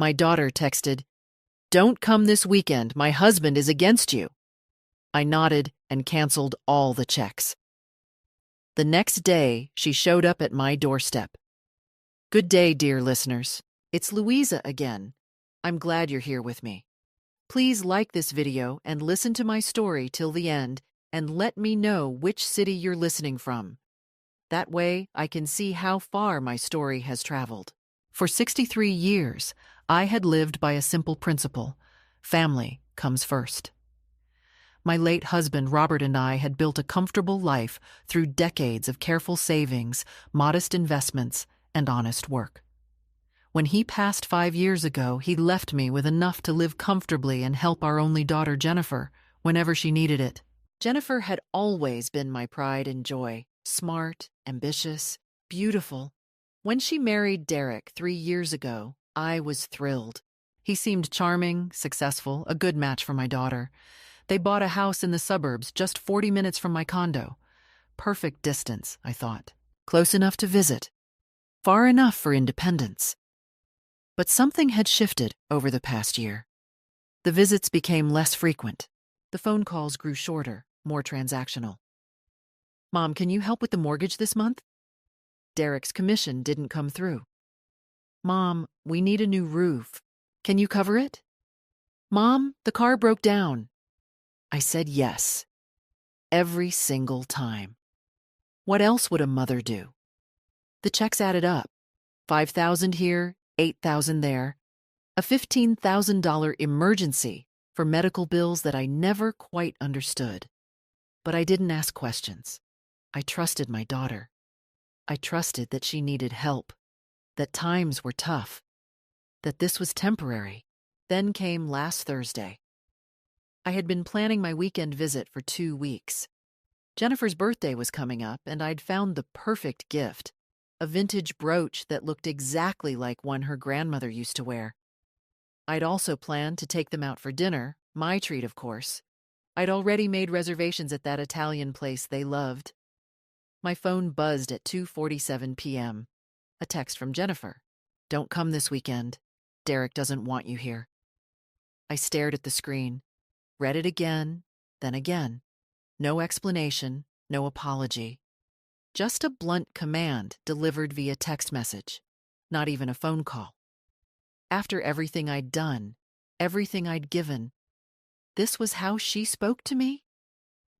My daughter texted, "Don't come this weekend. My husband is against you." I nodded and canceled all the checks. The next day, she showed up at my doorstep. "Good day, dear listeners. It's Louisa again. I'm glad you're here with me. Please like this video and listen to my story till the end and let me know which city you're listening from. That way, I can see how far my story has traveled." For 63 years, I had lived by a simple principle: family comes first. My late husband, Robert, and I had built a comfortable life through decades of careful savings, modest investments, and honest work. When he passed 5 years ago, he left me with enough to live comfortably and help our only daughter, Jennifer, whenever she needed it. Jennifer had always been my pride and joy, smart, ambitious, beautiful. When she married Derek 3 years ago, I was thrilled. He seemed charming, successful, a good match for my daughter. They bought a house in the suburbs just 40 minutes from my condo. Perfect distance, I thought. Close enough to visit. Far enough for independence. But something had shifted over the past year. The visits became less frequent. The phone calls grew shorter, more transactional. "Mom, can you help with the mortgage this month?" Derek's commission didn't come through. "Mom, we need a new roof. Can you cover it?" "Mom, the car broke down." I said yes. Every single time. What else would a mother do? The checks added up. $5,000 here, $8,000 there. A $15,000 emergency for medical bills that I never quite understood. But I didn't ask questions. I trusted my daughter. I trusted that she needed help, that times were tough, that this was temporary. Then came last Thursday. I had been planning my weekend visit for 2 weeks. Jennifer's birthday was coming up, and I'd found the perfect gift, a vintage brooch that looked exactly like one her grandmother used to wear. I'd also planned to take them out for dinner, my treat, of course. I'd already made reservations at that Italian place they loved. My phone buzzed at 2:47 p.m. A text from Jennifer. "Don't come this weekend. Derek doesn't want you here." I stared at the screen, read it again, then again. No explanation, no apology. Just a blunt command delivered via text message. Not even a phone call. After everything I'd done, everything I'd given, this was how she spoke to me?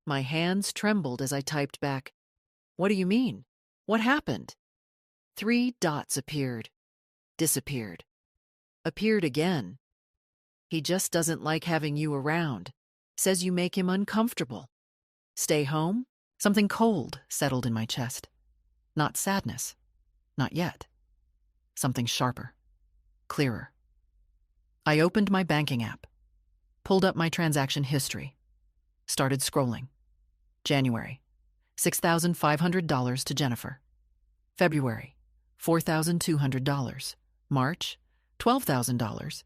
My hands trembled as I typed back, "What do you mean? What happened?" 3 dots appeared, disappeared, appeared again. "He just doesn't like having you around. Says you make him uncomfortable. Stay home?" Something cold settled in my chest. Not sadness. Not yet. Something sharper. Clearer. I opened my banking app. Pulled up my transaction history. Started scrolling. January, $6,500 to Jennifer. February, $4,200. March, $12,000.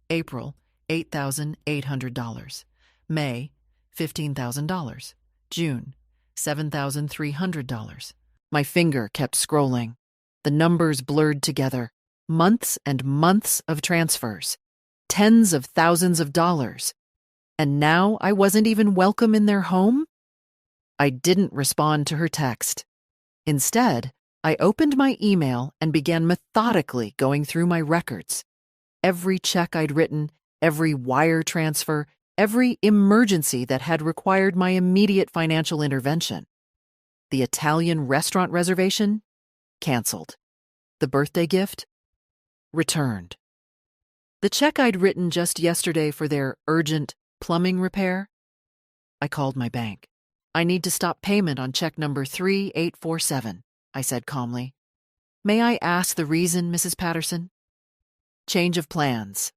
April, $8,800. May, $15,000. June, $7,300. My finger kept scrolling. The numbers blurred together. Months and months of transfers. Tens of thousands of dollars. And now I wasn't even welcome in their home? I didn't respond to her text. Instead, I opened my email and began methodically going through my records. Every check I'd written, every wire transfer, every emergency that had required my immediate financial intervention. The Italian restaurant reservation? Canceled. The birthday gift? Returned. The check I'd written just yesterday for their urgent plumbing repair? I called my bank. "I need to stop payment on check number 3847, I said calmly. "May I ask the reason, Mrs. Patterson?" Change of plans.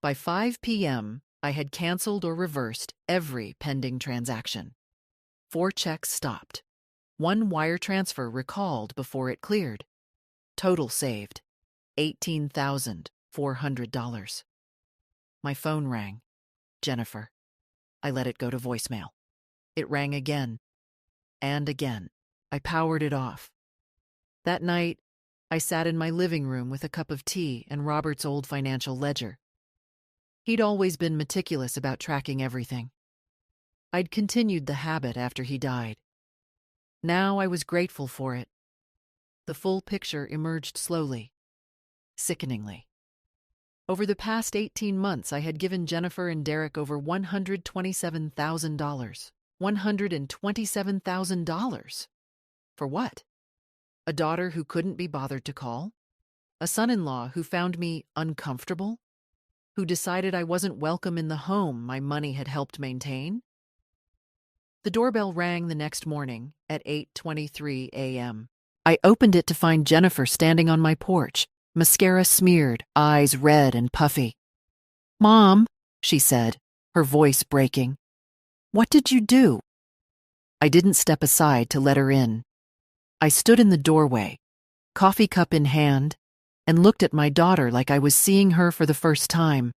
By 5 p.m., I had canceled or reversed every pending transaction. 4 checks stopped. 1 wire transfer recalled before it cleared. Total saved, $18,400. My phone rang. Jennifer. I let it go to voicemail. It rang again and again. I powered it off. That night, I sat in my living room with a cup of tea and Robert's old financial ledger. He'd always been meticulous about tracking everything. I'd continued the habit after he died. Now I was grateful for it. The full picture emerged slowly, sickeningly. Over the past 18 months, I had given Jennifer and Derek over $127,000. $127,000. For what? A daughter who couldn't be bothered to call? A son-in-law who found me uncomfortable? Who decided I wasn't welcome in the home my money had helped maintain? The doorbell rang the next morning at 8:23 a.m. I opened it to find Jennifer standing on my porch, mascara smeared, eyes red and puffy. "Mom," she said, her voice breaking. "What did you do?" I didn't step aside to let her in. I stood in the doorway, coffee cup in hand, and looked at my daughter like I was seeing her for the first time.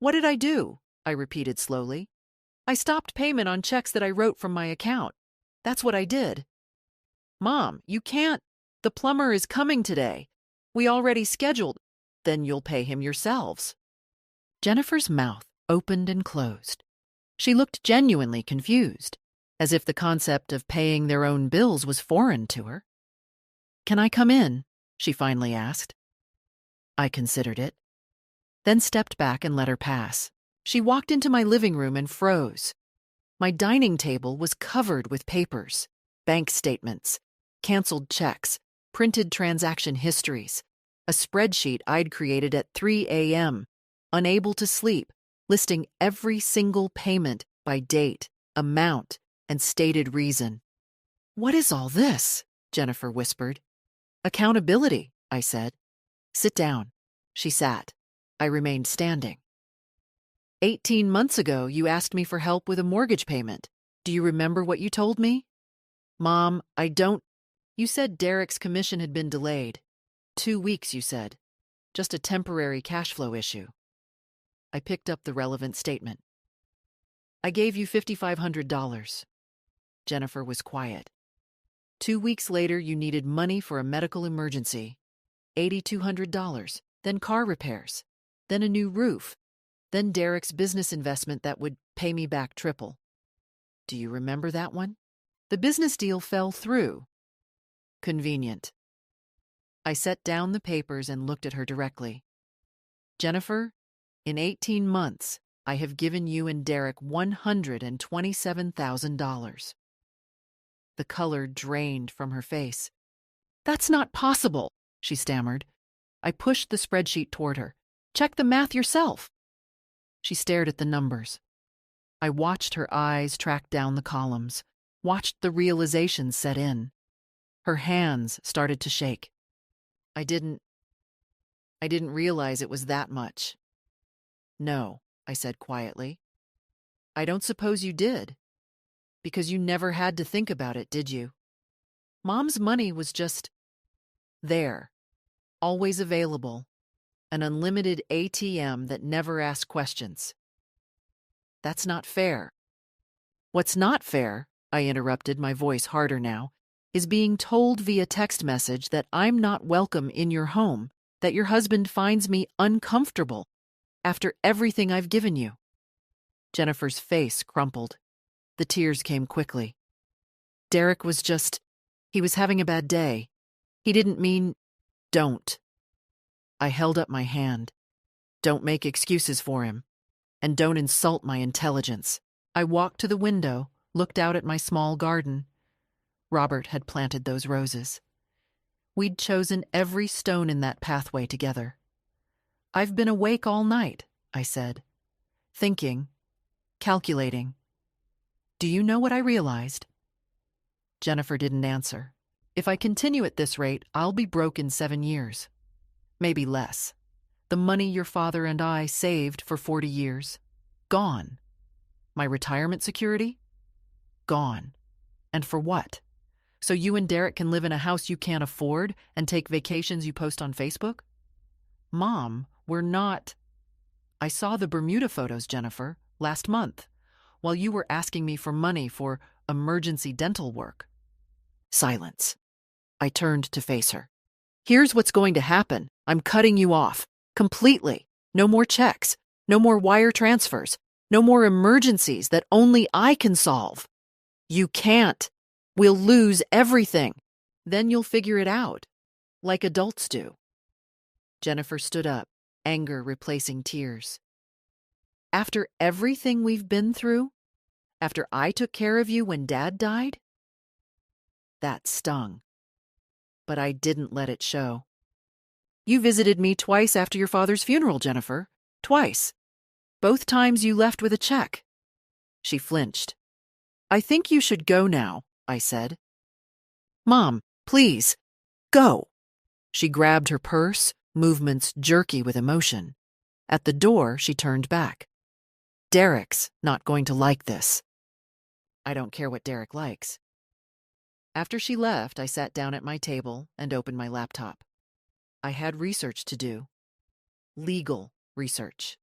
"What did I do?" I repeated slowly. "I stopped payment on checks that I wrote from my account. That's what I did." "Mom, you can't. The plumber is coming today. We already scheduled. Then you'll pay him yourselves." Jennifer's mouth opened and closed. She looked genuinely confused, as if the concept of paying their own bills was foreign to her. "Can I come in?" she finally asked. I considered it, then stepped back and let her pass. She walked into my living room and froze. My dining table was covered with papers, bank statements, canceled checks, printed transaction histories, a spreadsheet I'd created at 3 a.m., unable to sleep, listing every single payment by date, amount, and stated reason. "What is all this?" Jennifer whispered. "Accountability," I said. "Sit down." She sat. I remained standing. 18 months ago, you asked me for help with a mortgage payment. Do you remember what you told me?" "Mom, I don't—" "You said Derek's commission had been delayed. 2 weeks, you said. Just a temporary cash flow issue." I picked up the relevant statement. "I gave you $5,500. Jennifer was quiet. 2 weeks later, you needed money for a medical emergency. $8,200, then car repairs, then a new roof, then Derek's business investment that would pay me back triple. Do you remember that one? The business deal fell through. Convenient." I set down the papers and looked at her directly. "Jennifer, in 18 months, I have given you and Derek $127,000. The color drained from her face. "That's not possible," she stammered. I pushed the spreadsheet toward her. "Check the math yourself." She stared at the numbers. I watched her eyes track down the columns, watched the realization set in. Her hands started to shake. I didn't realize it was that much." "No," I said quietly. "I don't suppose you did. Because you never had to think about it, did you? Mom's money was just there, always available, an unlimited ATM that never asked questions. That's not fair." "What's not fair," I interrupted, my voice harder now, "is being told via text message that I'm not welcome in your home, that your husband finds me uncomfortable after everything I've given you." Jennifer's face crumpled. The tears came quickly. "Derek was he was having a bad day. He didn't mean—" "Don't." I held up my hand. "Don't make excuses for him. And don't insult my intelligence." I walked to the window, looked out at my small garden. Robert had planted those roses. We'd chosen every stone in that pathway together. "I've been awake all night," I said. "Thinking, calculating. Do you know what I realized?" Jennifer didn't answer. "If I continue at this rate, I'll be broke in 7 years. Maybe less. The money your father and I saved for 40 years. Gone. My retirement security? Gone. And for what? So you and Derek can live in a house you can't afford and take vacations you post on Facebook? Mom, we're not—" "I saw the Bermuda photos, Jennifer, last month, while you were asking me for money for emergency dental work." Silence. I turned to face her. Here's what's going to happen. I'm cutting you off. Completely. No more checks. No more wire transfers. No more emergencies that only I can solve. You can't. We'll lose everything. Then you'll figure it out, like adults do. Jennifer stood up, anger replacing tears. After everything we've been through? After I took care of you when Dad died? That stung. But I didn't let it show. You visited me twice after your father's funeral, Jennifer. Twice. Both times you left with a check. She flinched. I think you should go now, I said. Mom, please, go. She grabbed her purse, movements jerky with emotion. At the door, she turned back. Derek's not going to like this. I don't care what Derek likes. After she left, I sat down at my table and opened my laptop. I had research to do. Legal research.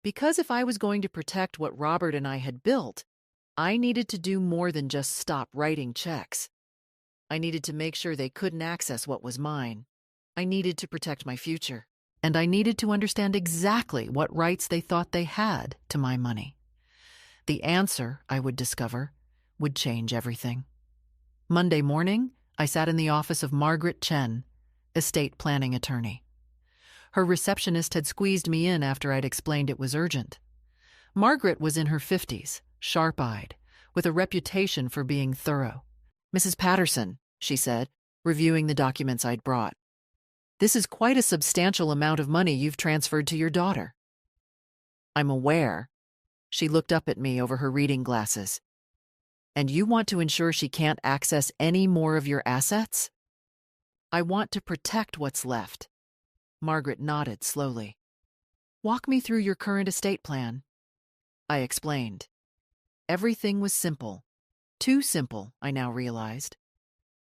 Because if I was going to protect what Robert and I had built, I needed to do more than just stop writing checks. I needed to make sure they couldn't access what was mine. I needed to protect my future. And I needed to understand exactly what rights they thought they had to my money. The answer, I would discover, would change everything. Monday morning, I sat in the office of Margaret Chen, estate planning attorney. Her receptionist had squeezed me in after I'd explained it was urgent. Margaret was in her 50s, sharp-eyed, with a reputation for being thorough. Mrs. Patterson, she said, reviewing the documents I'd brought. This is quite a substantial amount of money you've transferred to your daughter. I'm aware. She looked up at me over her reading glasses. And you want to ensure she can't access any more of your assets? I want to protect what's left. Margaret nodded slowly. Walk me through your current estate plan. I explained. Everything was simple. Too simple, I now realized.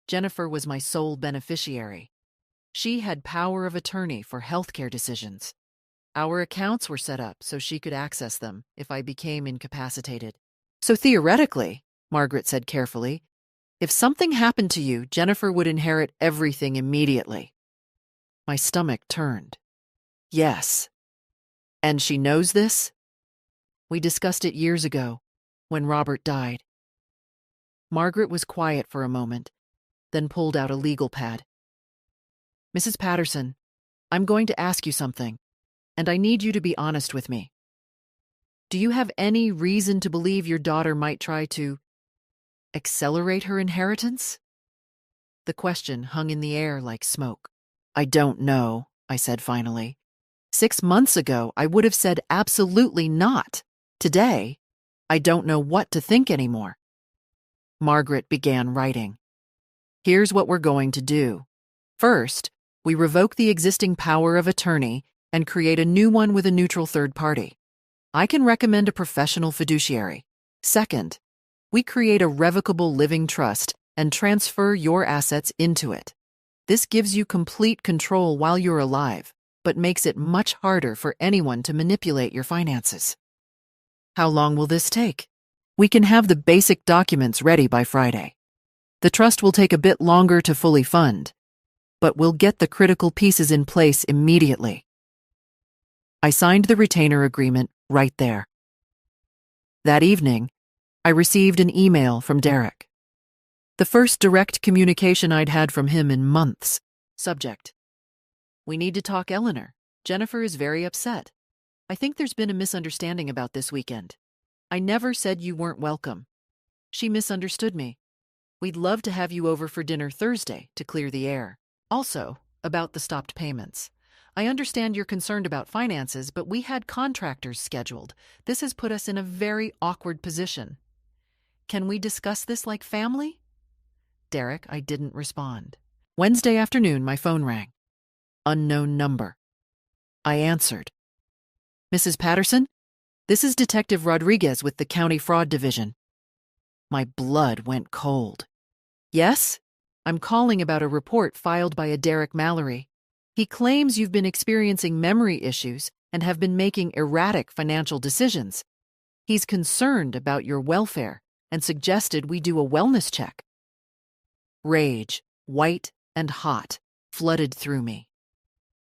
Jennifer was my sole beneficiary. She had power of attorney for healthcare decisions. Our accounts were set up so she could access them if I became incapacitated. So theoretically, Margaret said carefully, if something happened to you, Jennifer would inherit everything immediately. My stomach turned. Yes. And she knows this? We discussed it years ago, when Robert died. Margaret was quiet for a moment, then pulled out a legal pad. Mrs. Patterson, I'm going to ask you something, and I need you to be honest with me. Do you have any reason to believe your daughter might try to accelerate her inheritance? The question hung in the air like smoke. I don't know, I said finally. 6 months ago, I would have said absolutely not. Today, I don't know what to think anymore. Margaret began writing. Here's what we're going to do. First, we revoke the existing power of attorney and create a new one with a neutral third party. I can recommend a professional fiduciary. Second, we create a revocable living trust and transfer your assets into it. This gives you complete control while you're alive, but makes it much harder for anyone to manipulate your finances. How long will this take? We can have the basic documents ready by Friday. The trust will take a bit longer to fully fund, but we'll get the critical pieces in place immediately. I signed the retainer agreement right there. That evening, I received an email from Derek. The first direct communication I'd had from him in months. Subject: We need to talk, Eleanor. Jennifer is very upset. I think there's been a misunderstanding about this weekend. I never said you weren't welcome. She misunderstood me. We'd love to have you over for dinner Thursday to clear the air. Also, about the stopped payments. I understand you're concerned about finances, but we had contractors scheduled. This has put us in a very awkward position. Can we discuss this like family? Derek, I didn't respond. Wednesday afternoon, my phone rang. Unknown number. I answered. Mrs. Patterson, this is Detective Rodriguez with the County Fraud Division. My blood went cold. Yes? I'm calling about a report filed by a Derek Mallory. He claims you've been experiencing memory issues and have been making erratic financial decisions. He's concerned about your welfare and suggested we do a wellness check. Rage, white and hot, flooded through me.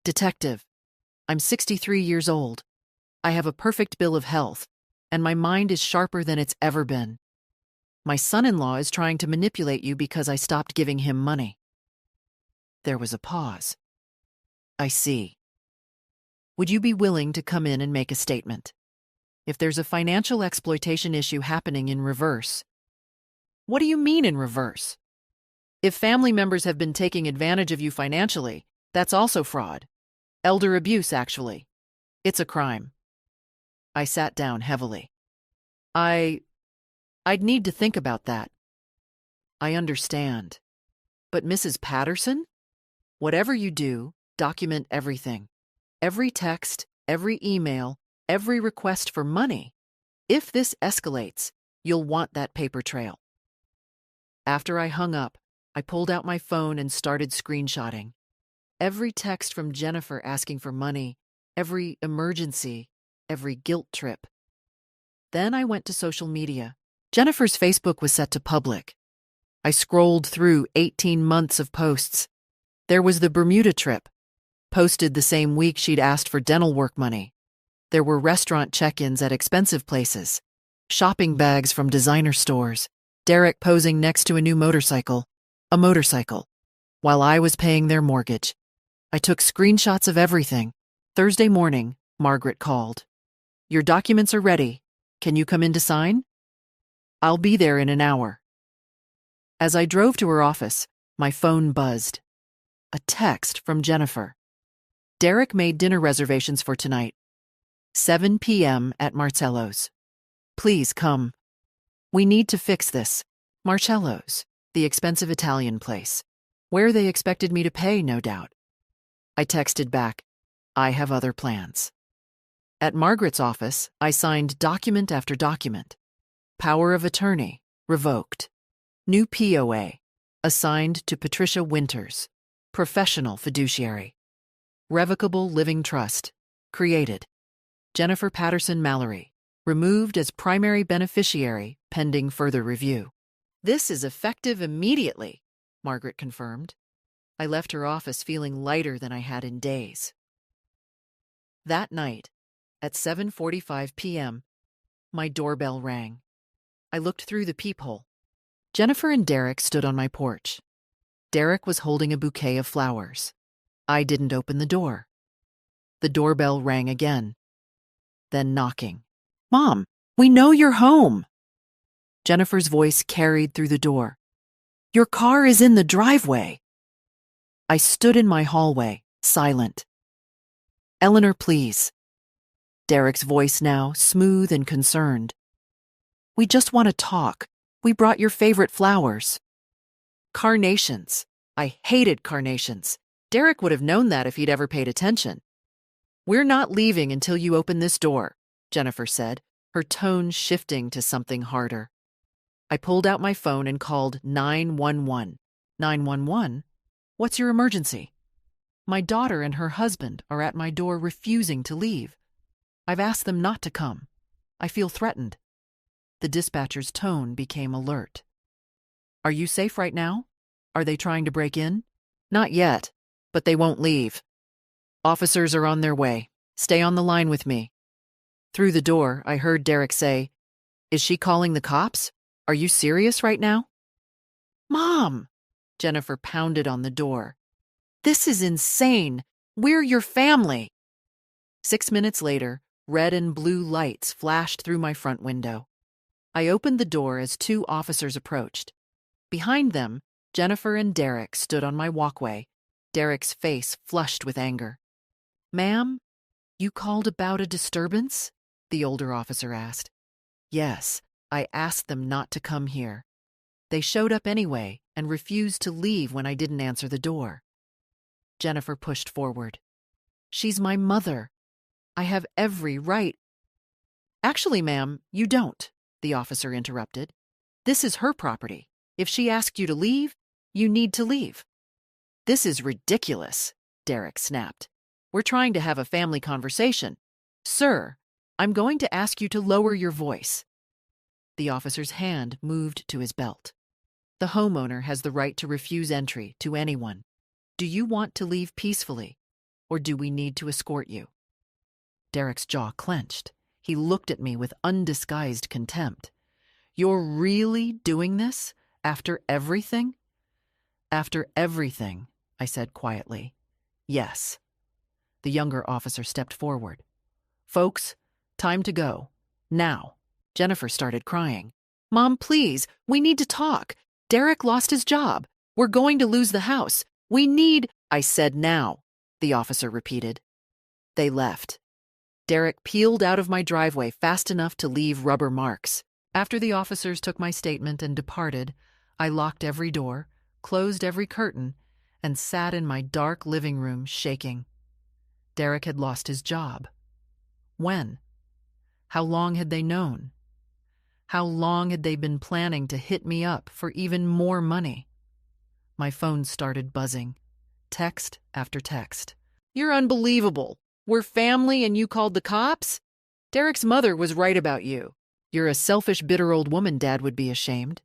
Detective, I'm 63 years old. I have a perfect bill of health, and my mind is sharper than it's ever been. My son-in-law is trying to manipulate you because I stopped giving him money. There was a pause. I see. Would you be willing to come in and make a statement? If there's a financial exploitation issue happening in reverse. What do you mean in reverse? If family members have been taking advantage of you financially, that's also fraud. Elder abuse, actually. It's a crime. I sat down heavily. I'd need to think about that. I understand. But Mrs. Patterson? Whatever you do, document everything. Every text, every email, every request for money. If this escalates, you'll want that paper trail. After I hung up, I pulled out my phone and started screenshotting. Every text from Jennifer asking for money, every emergency, every guilt trip. Then I went to social media. Jennifer's Facebook was set to public. I scrolled through 18 months of posts. There was the Bermuda trip, posted the same week she'd asked for dental work money. There were restaurant check-ins at expensive places, shopping bags from designer stores, Derek posing next to a new motorcycle, while I was paying their mortgage. I took screenshots of everything. Thursday morning, Margaret called. Your documents are ready. Can you come in to sign? I'll be there in an hour. As I drove to her office, my phone buzzed. A text from Jennifer. Derek made dinner reservations for tonight. 7 p.m. at Marcello's. Please come. We need to fix this. Marcello's, the expensive Italian place, where they expected me to pay, no doubt. I texted back, I have other plans. At Margaret's office, I signed document after document. Power of attorney, revoked. New POA, assigned to Patricia Winters, professional fiduciary. Revocable living trust, created. Jennifer Patterson Mallory, removed as primary beneficiary pending further review. This is effective immediately, Margaret confirmed. I left her office feeling lighter than I had in days. That night, at 7:45 p.m., my doorbell rang. I looked through the peephole. Jennifer and Derek stood on my porch. Derek was holding a bouquet of flowers. I didn't open the door. The doorbell rang again. Then knocking. Mom, we know you're home. Jennifer's voice carried through the door. Your car is in the driveway. I stood in my hallway, silent. Eleanor, please. Derek's voice now, smooth and concerned. We just want to talk. We brought your favorite flowers. Carnations. I hated carnations. Derek would have known that if he'd ever paid attention. We're not leaving until you open this door, Jennifer said, her tone shifting to something harder. I pulled out my phone and called 911. 911? What's your emergency? My daughter and her husband are at my door refusing to leave. I've asked them not to come. I feel threatened. The dispatcher's tone became alert. Are you safe right now? Are they trying to break in? Not yet, but they won't leave. Officers are on their way. Stay on the line with me. Through the door, I heard Derek say, Is she calling the cops? Are you serious right now? Mom! Jennifer pounded on the door. This is insane. We're your family. 6 minutes later, red and blue lights flashed through my front window. I opened the door as 2 officers approached. Behind them, Jennifer and Derek stood on my walkway, Derek's face flushed with anger. Ma'am, you called about a disturbance? The older officer asked. Yes, I asked them not to come here. They showed up anyway and refused to leave when I didn't answer the door. Jennifer pushed forward. She's my mother. I have every right. Actually, ma'am, you don't, the officer interrupted. This is her property. If she asked you to leave, you need to leave. This is ridiculous, Derek snapped. We're trying to have a family conversation. Sir, I'm going to ask you to lower your voice. The officer's hand moved to his belt. The homeowner has the right to refuse entry to anyone. Do you want to leave peacefully, or do we need to escort you? Derek's jaw clenched. He looked at me with undisguised contempt. You're really doing this? After everything? After everything, I said quietly. Yes. The younger officer stepped forward. Folks, time to go. Now. Jennifer started crying. Mom, please, we need to talk. Derek lost his job. We're going to lose the house. We need— I said now, the officer repeated. They left. Derek peeled out of my driveway fast enough to leave rubber marks. After the officers took my statement and departed, I locked every door, closed every curtain, and sat in my dark living room shaking. Derek had lost his job. When? How long had they known? How long had they been planning to hit me up for even more money? My phone started buzzing. Text after text. You're unbelievable. We're family and you called the cops? Derek's mother was right about you. You're a selfish, bitter old woman, Dad would be ashamed.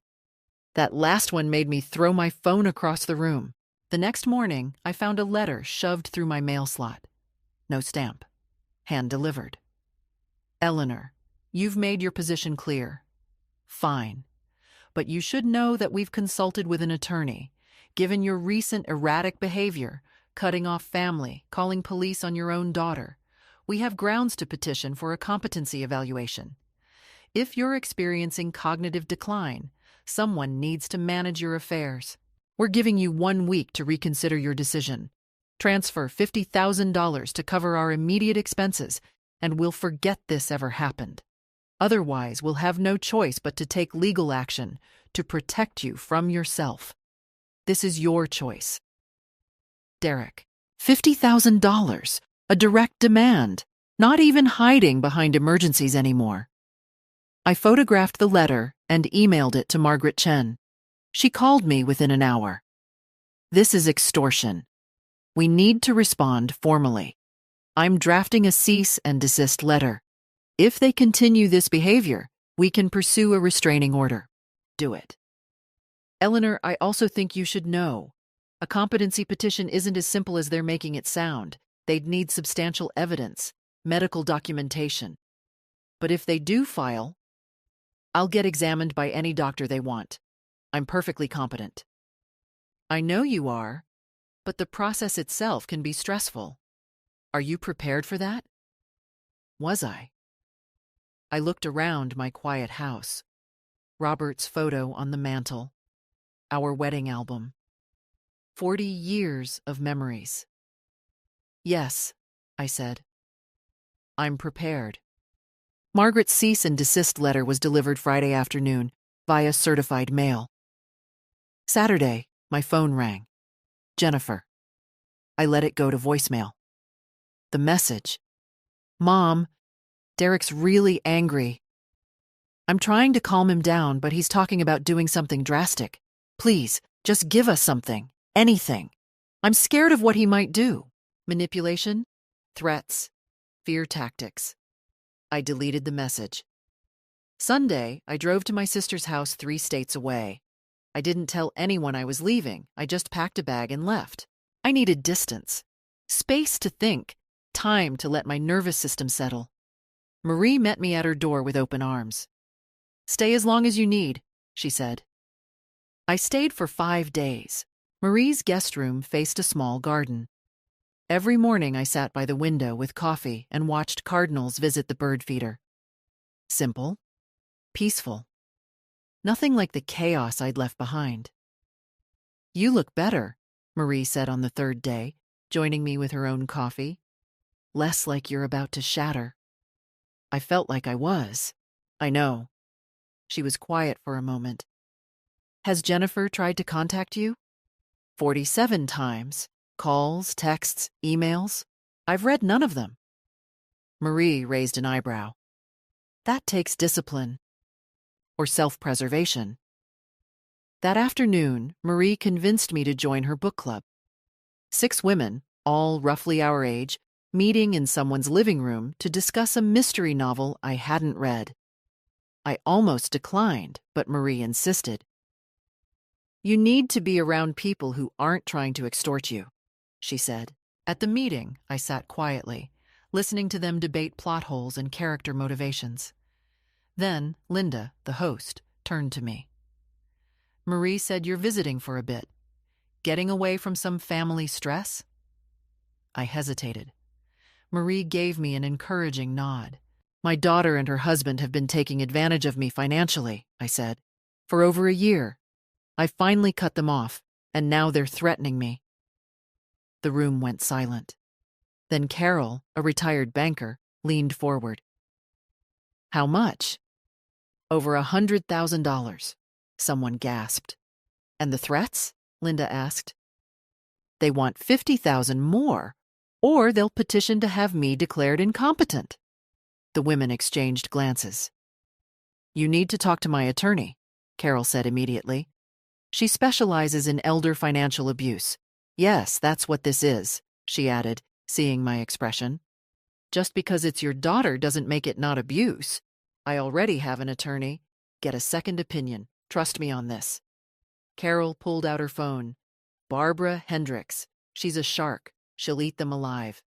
That last one made me throw my phone across the room. The next morning, I found a letter shoved through my mail slot. No stamp. Hand-delivered. Eleanor, you've made your position clear. Fine. But you should know that we've consulted with an attorney. Given your recent erratic behavior, cutting off family, calling police on your own daughter, we have grounds to petition for a competency evaluation. If you're experiencing cognitive decline, someone needs to manage your affairs. We're giving you 1 week to reconsider your decision. Transfer $50,000 to cover our immediate expenses, and we'll forget this ever happened. Otherwise, we'll have no choice but to take legal action to protect you from yourself. This is your choice. Derek, $50,000, a direct demand, not even hiding behind emergencies anymore. I photographed the letter and emailed it to Margaret Chen. She called me within an hour. This is extortion. We need to respond formally. I'm drafting a cease and desist letter. If they continue this behavior, we can pursue a restraining order. Do it. Eleanor, I also think you should know. A competency petition isn't as simple as they're making it sound. They'd need substantial evidence, medical documentation. But if they do file, I'll get examined by any doctor they want. I'm perfectly competent. I know you are, but the process itself can be stressful. Are you prepared for that? Was I? I looked around my quiet house. Robert's photo on the mantel. Our wedding album. 40 years of memories. Yes, I said. I'm prepared. Margaret's cease and desist letter was delivered Friday afternoon via certified mail. Saturday, my phone rang. Jennifer. I let it go to voicemail. The message. Mom, Derek's really angry. I'm trying to calm him down, but he's talking about doing something drastic. Please, just give us something. Anything. I'm scared of what he might do. Manipulation, threats, fear tactics. I deleted the message. Sunday, I drove to my sister's house 3 states away. I didn't tell anyone I was leaving. I just packed a bag and left. I needed distance, space to think, time to let my nervous system settle. Marie met me at her door with open arms. Stay as long as you need, she said. I stayed for 5 days. Marie's guest room faced a small garden. Every morning I sat by the window with coffee and watched cardinals visit the bird feeder. Simple, peaceful. Nothing like the chaos I'd left behind. You look better, Marie said on the 3rd day, joining me with her own coffee. Less like you're about to shatter. I felt like I was. I know. She was quiet for a moment. Has Jennifer tried to contact you? 47 times. Calls, texts, emails. I've read none of them. Marie raised an eyebrow. That takes discipline. Or self-preservation. That afternoon, Marie convinced me to join her book club. 6 women, all roughly our age, meeting in someone's living room to discuss a mystery novel I hadn't read. I almost declined, but Marie insisted. You need to be around people who aren't trying to extort you. she said. At the meeting, I sat quietly, listening to them debate plot holes and character motivations. Then, Linda, the host, turned to me. Marie said you're visiting for a bit. Getting away from some family stress? I hesitated. Marie gave me an encouraging nod. My daughter and her husband have been taking advantage of me financially, I said. For over a year. I finally cut them off, and now they're threatening me. The room went silent. Then Carol, a retired banker, leaned forward. How much? Over $100,000, someone gasped. And the threats? Linda asked. They want $50,000 more, or they'll petition to have me declared incompetent. The women exchanged glances. You need to talk to my attorney, Carol said immediately. She specializes in elder financial abuse. Yes, that's what this is, she added, seeing my expression. Just because it's your daughter doesn't make it not abuse. I already have an attorney. Get a second opinion. Trust me on this. Carol pulled out her phone. Barbara Hendricks. She's a shark. She'll eat them alive.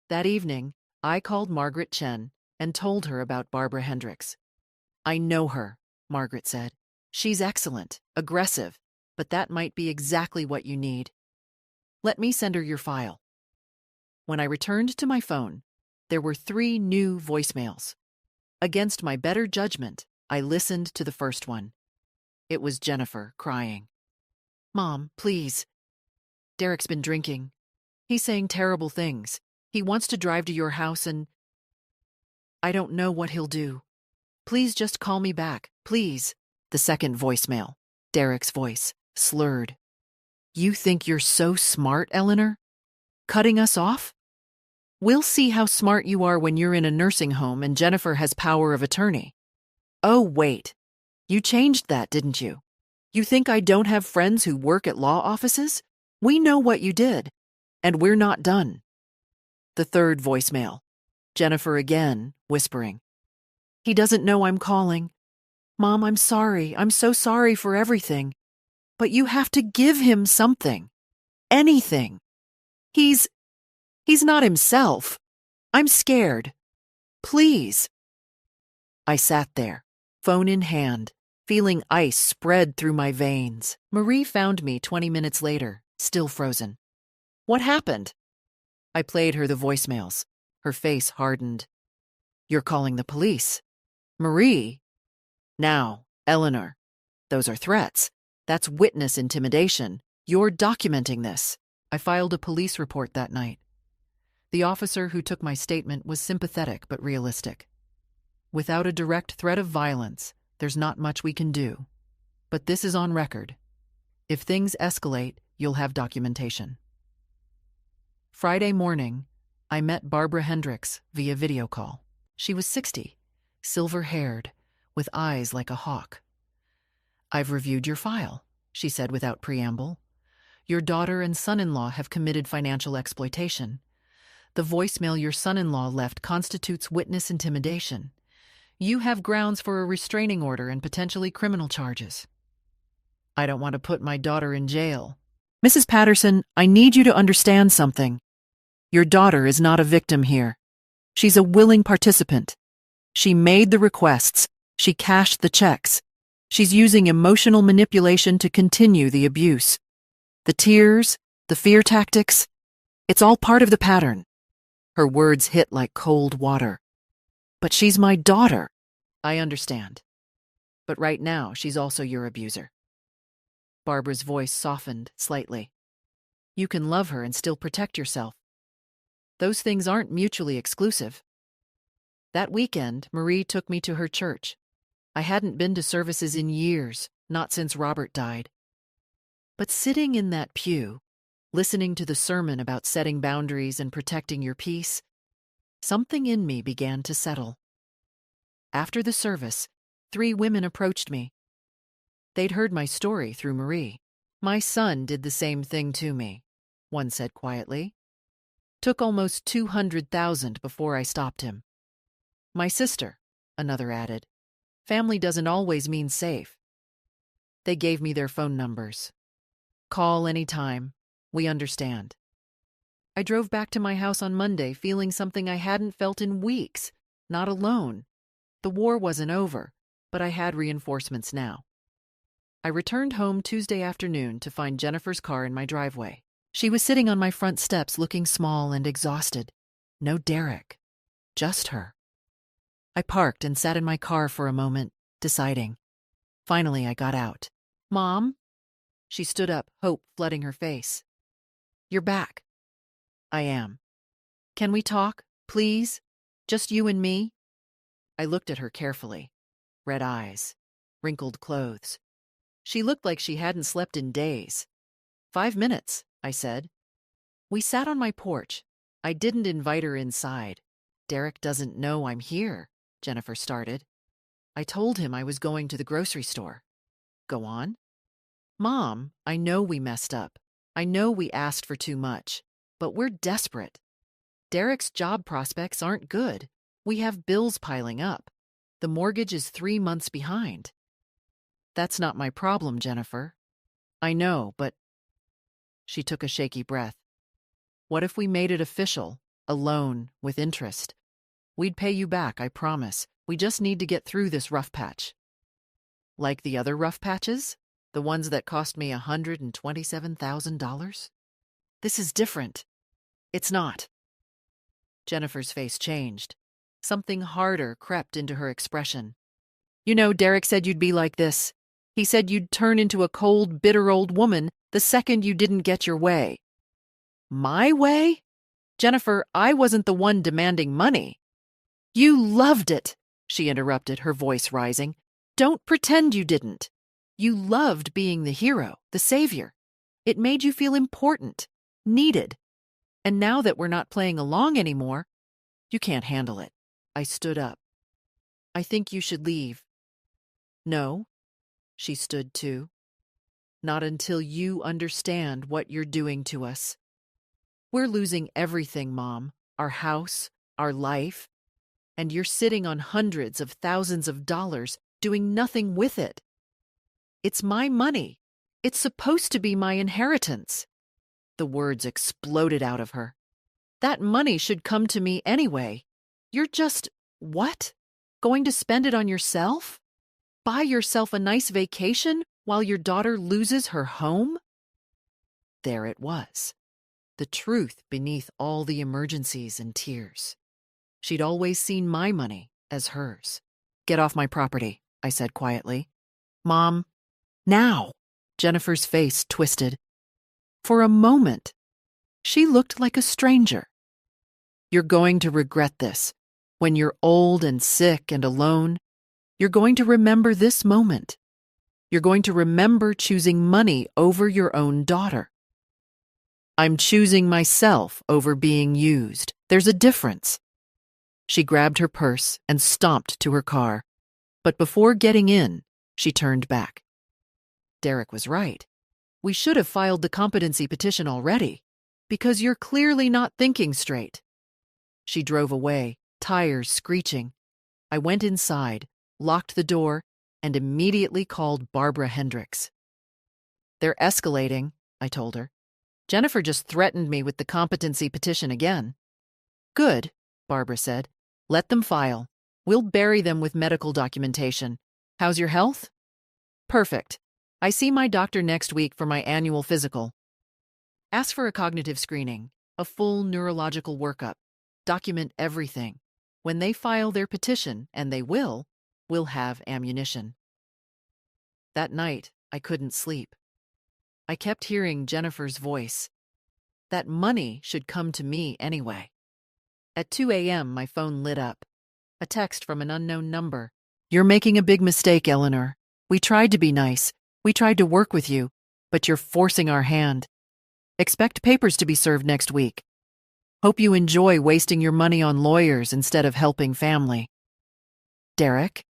That evening, I called Margaret Chen and told her about Barbara Hendricks. I know her, Margaret said. She's excellent, aggressive, but that might be exactly what you need. Let me send her your file. When I returned to my phone, there were 3 new voicemails. Against my better judgment, I listened to the first one. It was Jennifer crying. Mom, please. Derek's been drinking. He's saying terrible things. He wants to drive to your house and I don't know what he'll do. Please just call me back, please. The second voicemail, Derek's voice, slurred. You think you're so smart, Eleanor? Cutting us off? We'll see how smart you are when you're in a nursing home and Jennifer has power of attorney. Oh, wait. You changed that, didn't you? You think I don't have friends who work at law offices? We know what you did, and we're not done. The third voicemail, Jennifer again, whispering. He doesn't know I'm calling. Mom, I'm sorry. I'm so sorry for everything. But you have to give him something. Anything. He's not himself. I'm scared. Please. I sat there, phone in hand, feeling ice spread through my veins. Marie found me 20 minutes later, still frozen. What happened? I played her the voicemails. Her face hardened. You're calling the police. Marie? Now, Eleanor. Those are threats. That's witness intimidation. You're documenting this. I filed a police report that night. The officer who took my statement was sympathetic but realistic. Without a direct threat of violence, there's not much we can do. But this is on record. If things escalate, you'll have documentation. Friday morning, I met Barbara Hendricks via video call. She was 60, silver-haired, with eyes like a hawk. I've reviewed your file, she said without preamble. Your daughter and son-in-law have committed financial exploitation. The voicemail your son-in-law left constitutes witness intimidation. You have grounds for a restraining order and potentially criminal charges. I don't want to put my daughter in jail. Mrs. Patterson, I need you to understand something. Your daughter is not a victim here. She's a willing participant. She made the requests. She cashed the checks. She's using emotional manipulation to continue the abuse. The tears, the fear tactics, it's all part of the pattern. Her words hit like cold water. But she's my daughter. I understand. But right now, she's also your abuser. Barbara's voice softened slightly. You can love her and still protect yourself. Those things aren't mutually exclusive. That weekend, Marie took me to her church. I hadn't been to services in years, not since Robert died. But sitting in that pew, listening to the sermon about setting boundaries and protecting your peace, something in me began to settle. After the service, 3 women approached me. They'd heard my story through Marie. My son did the same thing to me, one said quietly. Took almost $200,000 before I stopped him. My sister, another added. Family doesn't always mean safe. They gave me their phone numbers. Call anytime. We understand. I drove back to my house on Monday feeling something I hadn't felt in weeks. Not alone. The war wasn't over, but I had reinforcements now. I returned home Tuesday afternoon to find Jennifer's car in my driveway. She was sitting on my front steps looking small and exhausted. No Derek. Just her. I parked and sat in my car for a moment, deciding. Finally, I got out. "Mom?" She stood up, hope flooding her face. "You're back." "I am. Can we talk, please? Just you and me?" I looked at her carefully. Red eyes, wrinkled clothes. She looked like she hadn't slept in days. 5 minutes, I said. We sat on my porch. I didn't invite her inside. "Derek doesn't know I'm here," Jennifer started. I told him I was going to the grocery store. "Go on." "Mom, I know we messed up. I know we asked for too much. But we're desperate. Derek's job prospects aren't good. We have bills piling up. The mortgage is 3 months behind." "That's not my problem, Jennifer." "I know, but—" She took a shaky breath. "What if we made it official, a loan with interest? We'd pay you back, I promise. We just need to get through this rough patch." "Like the other rough patches? The ones that cost me $127,000? This is different." "It's not." Jennifer's face changed. Something harder crept into her expression. "You know, Derek said you'd be like this. He said you'd turn into a cold, bitter old woman the second you didn't get your way." "My way? Jennifer, I wasn't the one demanding money." "You loved it," she interrupted, her voice rising. "Don't pretend you didn't. You loved being the hero, the savior. It made you feel important, needed. And now that we're not playing along anymore, you can't handle it." I stood up. "I think you should leave." "No." She stood too. "Not until you understand what you're doing to us. We're losing everything, Mom. Our house, our life. And you're sitting on hundreds of thousands of dollars doing nothing with it. It's my money. It's supposed to be my inheritance." The words exploded out of her. "That money should come to me anyway. You're just, what? Going to spend it on yourself? Buy yourself a nice vacation while your daughter loses her home?" There it was. The truth beneath all the emergencies and tears. She'd always seen my money as hers. "Get off my property," I said quietly. "Mom, now." Jennifer's face twisted. For a moment, she looked like a stranger. "You're going to regret this. When you're old and sick and alone, you're going to remember this moment. You're going to remember choosing money over your own daughter." "I'm choosing myself over being used. There's a difference." She grabbed her purse and stomped to her car. But before getting in, she turned back. Derek was right. We should have filed the competency petition already, because you're clearly not thinking straight. She drove away, tires screeching. I went inside, locked the door, and immediately called Barbara Hendricks. "They're escalating," I told her. "Jennifer just threatened me with the competency petition again." "Good," Barbara said. "Let them file. We'll bury them with medical documentation. How's your health?" "Perfect. I see my doctor next week for my annual physical. Ask for a cognitive screening, a full neurological workup. Document everything. When they file their petition, and they will, we'll have ammunition." That night, I couldn't sleep. I kept hearing Jennifer's voice. That money should come to me anyway. At 2 a.m., my phone lit up. A text from an unknown number. "You're making a big mistake, Eleanor. We tried to be nice. We tried to work with you, but you're forcing our hand. Expect papers to be served next week. Hope you enjoy wasting your money on lawyers instead of helping family. Derek?"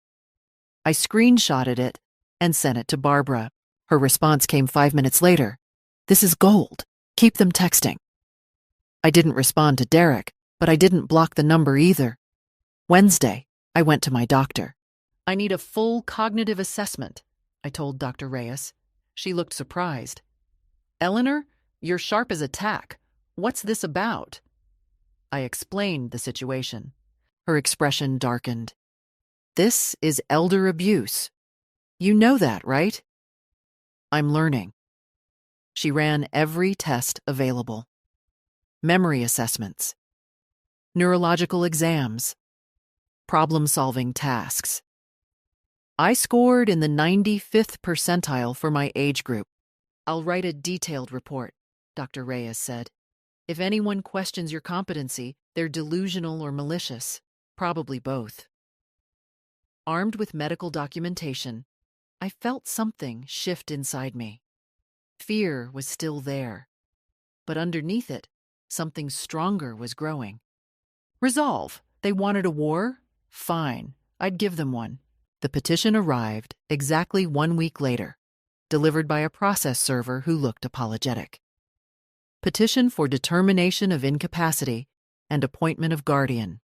I screenshotted it and sent it to Barbara. Her response came 5 minutes later. "This is gold. Keep them texting." I didn't respond to Derek, but I didn't block the number either. Wednesday, I went to my doctor. "I need a full cognitive assessment," I told Dr. Reyes. She looked surprised. "Eleanor, You're sharp as a tack. What's this about? I explained the situation. Her expression darkened. This is elder abuse. You know that, right? I'm learning. She ran every test available. Memory assessments, neurological exams, problem-solving tasks. I scored in the 95th percentile for my age group. I'll write a detailed report, Dr. Reyes said. If anyone questions your competency, they're delusional or malicious, probably both. Armed with medical documentation, I felt something shift inside me. Fear was still there, but underneath it, something stronger was growing. Resolve. They wanted a war? Fine, I'd give them one. The petition arrived exactly 1 week later, delivered by a process server who looked apologetic. Petition for determination of incapacity and appointment of guardian.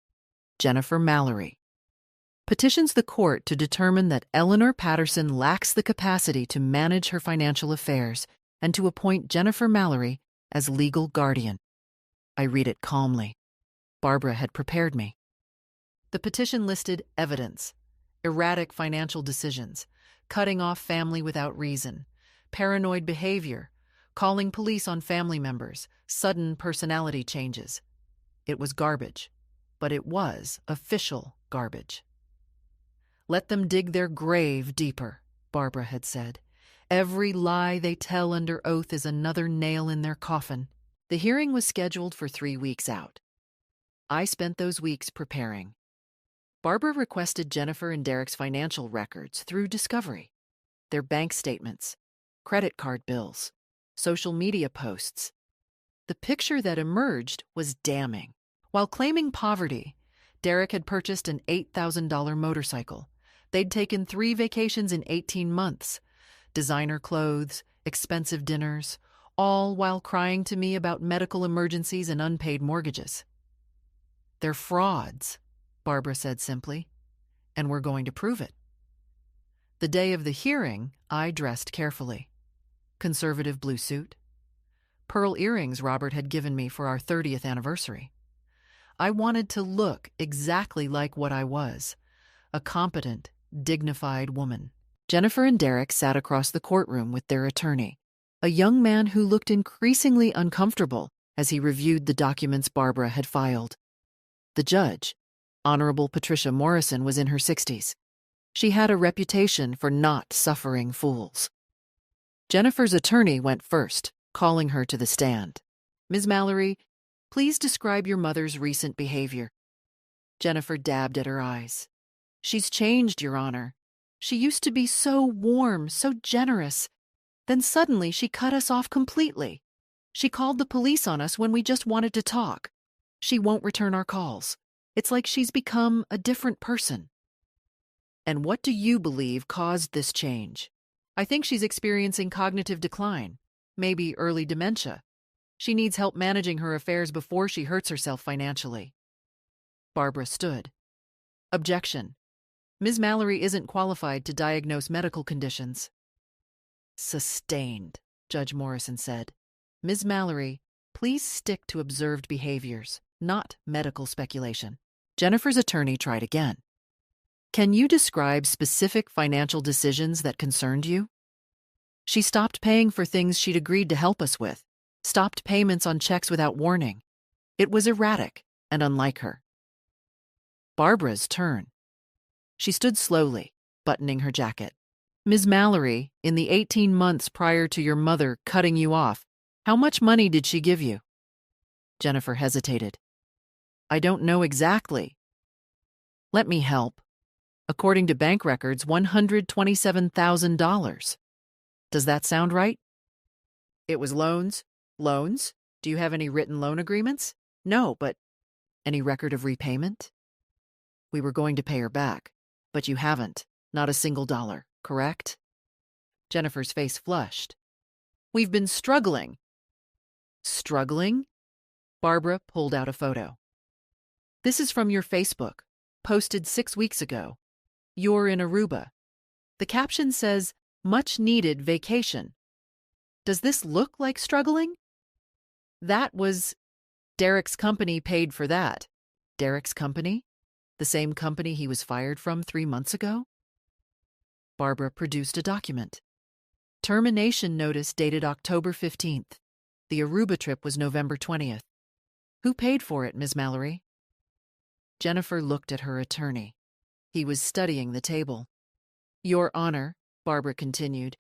Jennifer Mallory. Petitions the court to determine that Eleanor Patterson lacks the capacity to manage her financial affairs and to appoint Jennifer Mallory as legal guardian. I read it calmly. Barbara had prepared me. The petition listed evidence: erratic financial decisions, cutting off family without reason, paranoid behavior, calling police on family members, sudden personality changes. It was garbage, but it was official garbage. Let them dig their grave deeper, Barbara had said. Every lie they tell under oath is another nail in their coffin. The hearing was scheduled for 3 weeks out. I spent those weeks preparing. Barbara requested Jennifer and Derek's financial records through discovery. Their bank statements, credit card bills, social media posts. The picture that emerged was damning. While claiming poverty, Derek had purchased an $8,000 motorcycle. They'd taken 3 vacations in 18 months, designer clothes, expensive dinners, all while crying to me about medical emergencies and unpaid mortgages. They're frauds, Barbara said simply, and we're going to prove it. The day of the hearing, I dressed carefully. Conservative blue suit. Pearl earrings Robert had given me for our 30th anniversary. I wanted to look exactly like what I was, a competent, dignified woman. Jennifer and Derek sat across the courtroom with their attorney, a young man who looked increasingly uncomfortable as he reviewed the documents Barbara had filed. The judge, Honorable Patricia Morrison, was in her 60s. She had a reputation for not suffering fools. Jennifer's attorney went first, calling her to the stand. Ms. Mallory, please describe your mother's recent behavior. Jennifer dabbed at her eyes. She's changed, Your Honor. She used to be so warm, so generous. Then suddenly she cut us off completely. She called the police on us when we just wanted to talk. She won't return our calls. It's like she's become a different person. And what do you believe caused this change? I think she's experiencing cognitive decline, maybe early dementia. She needs help managing her affairs before she hurts herself financially. Barbara stood. Objection. Ms. Mallory isn't qualified to diagnose medical conditions. Sustained, Judge Morrison said. Ms. Mallory, please stick to observed behaviors, not medical speculation. Jennifer's attorney tried again. Can you describe specific financial decisions that concerned you? She stopped paying for things she'd agreed to help us with, stopped payments on checks without warning. It was erratic and unlike her. Barbara's turn. She stood slowly, buttoning her jacket. Ms. Mallory, in the 18 months prior to your mother cutting you off, how much money did she give you? Jennifer hesitated. I don't know exactly. Let me help. According to bank records, $127,000. Does that sound right? It was loans. Loans? Do you have any written loan agreements? No, but any record of repayment? We were going to pay her back, but you haven't. Not a single dollar, correct? Jennifer's face flushed. We've been struggling. Struggling? Barbara pulled out a photo. This is from your Facebook, posted 6 weeks ago. You're in Aruba. The caption says, much needed vacation. Does this look like struggling? That was Derek's company paid for that. Derek's company? The same company he was fired from 3 months ago? Barbara produced a document. Termination notice dated October 15th. The Aruba trip was November 20th. Who paid for it, Ms. Mallory? Jennifer looked at her attorney. He was studying the table. Your Honor, Barbara continued,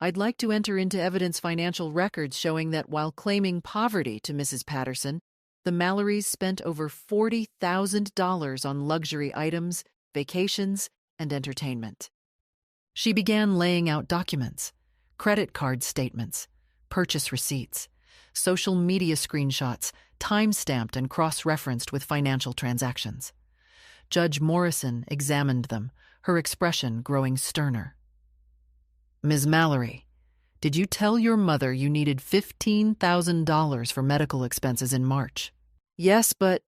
I'd like to enter into evidence financial records showing that while claiming poverty to Mrs. Patterson, the Mallorys spent over $40,000 on luxury items, vacations, and entertainment. She began laying out documents, credit card statements, purchase receipts, social media screenshots, time-stamped and cross-referenced with financial transactions. Judge Morrison examined them, her expression growing sterner. Ms. Mallory, did you tell your mother you needed $15,000 for medical expenses in March? Yes, but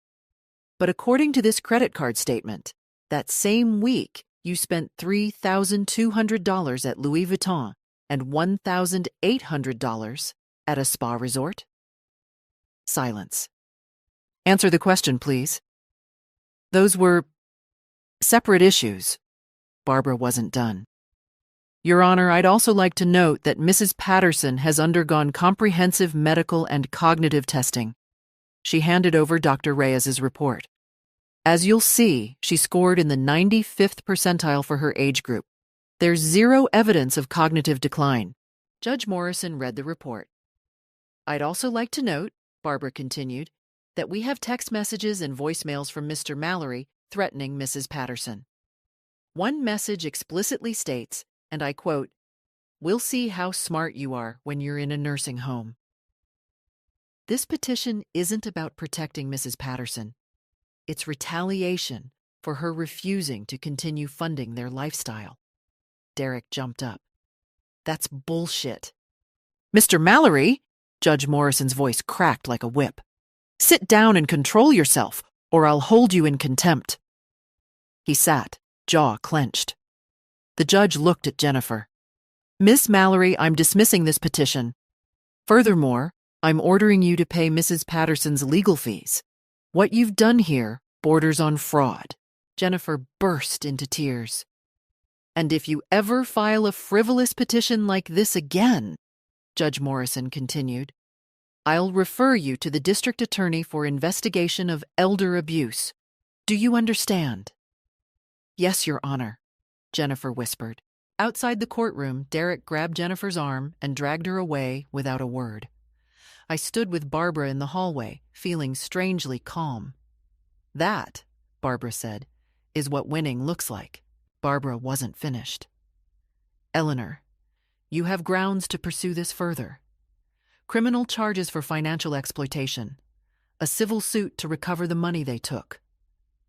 according to this credit card statement, that same week you spent $3,200 at Louis Vuitton and $1,800 at a spa resort? Silence. Answer the question, please. Those were separate issues. Barbara wasn't done. Your Honor, I'd also like to note that Mrs. Patterson has undergone comprehensive medical and cognitive testing. She handed over Dr. Reyes's report. As you'll see, she scored in the 95th percentile for her age group. There's zero evidence of cognitive decline. Judge Morrison read the report. I'd also like to note, Barbara continued, that we have text messages and voicemails from Mr. Mallory threatening Mrs. Patterson. One message explicitly states, and I quote, "We'll see how smart you are when you're in a nursing home." This petition isn't about protecting Mrs. Patterson. It's retaliation for her refusing to continue funding their lifestyle. Derek jumped up. That's bullshit. Mr. Mallory, Judge Morrison's voice cracked like a whip. Sit down and control yourself, or I'll hold you in contempt. He sat, jaw clenched. The judge looked at Jennifer. Miss Mallory, I'm dismissing this petition. Furthermore, I'm ordering you to pay Mrs. Patterson's legal fees. What you've done here borders on fraud. Jennifer burst into tears. And if you ever file a frivolous petition like this again, Judge Morrison continued, I'll refer you to the district attorney for investigation of elder abuse. Do you understand? Yes, Your Honor, Jennifer whispered. Outside the courtroom, Derek grabbed Jennifer's arm and dragged her away without a word. I stood with Barbara in the hallway, feeling strangely calm. That, Barbara said, is what winning looks like. Barbara wasn't finished. Eleanor, you have grounds to pursue this further. Criminal charges for financial exploitation, a civil suit to recover the money they took,